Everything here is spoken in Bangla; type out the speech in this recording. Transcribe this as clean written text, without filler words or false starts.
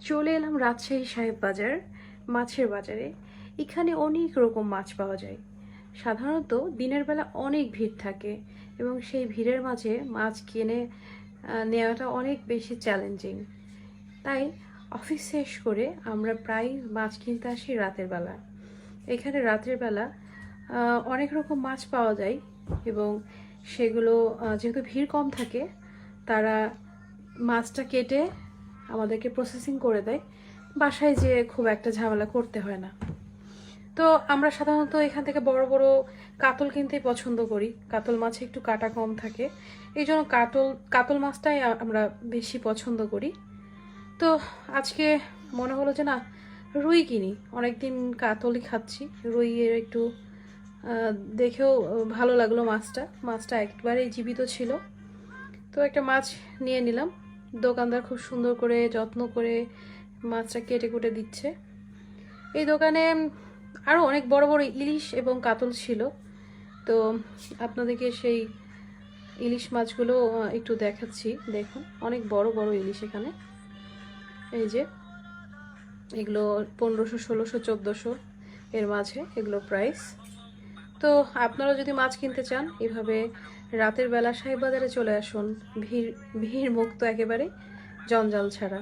চলে এলাম রাজশাহী সাহেব বাজার মাছের বাজারে। এখানে অনেক রকম মাছ পাওয়া যায়। সাধারণত দিনের বেলা অনেক ভিড় থাকে এবং সেই ভিড়ের মাঝে মাছ কিনে নেওয়াটা অনেক বেশি চ্যালেঞ্জিং। তাই অফিস শেষ করে আমরা প্রায় মাছ কিনতে আসি রাতের বেলা। এখানে রাতের বেলা অনেক রকম মাছ পাওয়া যায় এবং সেগুলো যেহেতু ভিড় কম থাকে, তারা মাছটা কেটে আমাদেরকে প্রসেসিং করে দেয়। বাসায় যেয়ে খুব একটা ঝামেলা করতে হয় না। তো আমরা সাধারণত এখান থেকে বড় বড় কাতল কিনতেই পছন্দ করি। কাতল মাছে একটু কাটা কম থাকে, এই জন্য কাতল মাছটাই আমরা বেশি পছন্দ করি। তো আজকে মনে হলো যে না, রুই কিনি। অনেকদিন কাতলই খাচ্ছি, রুইয়ের একটু দেখেও ভালো লাগলো। মাছটা একবারেই জীবিত ছিল। তো একটা মাছ নিয়ে নিলাম। দোকানদার খুব সুন্দর করে যত্ন করে মাছটা কেটে কুটে দিচ্ছে। এই দোকানে আরও অনেক বড় বড় ইলিশ এবং কাতল ছিল। তো আপনাদেরকে সেই ইলিশ মাছগুলো একটু দেখাচ্ছি। দেখুন, অনেক বড় বড় ইলিশ এখানে। এই যে এগুলো 1500, 1600, 1400 এর মাঝে এগুলো প্রাইস। তো আপনারা যদি মাছ কিনতে চান, এভাবে রাতের বেলা সাহেব বাজারে চলে আসুন। ভিড় মুক্ত একেবারে, জঞ্জাল ছাড়া।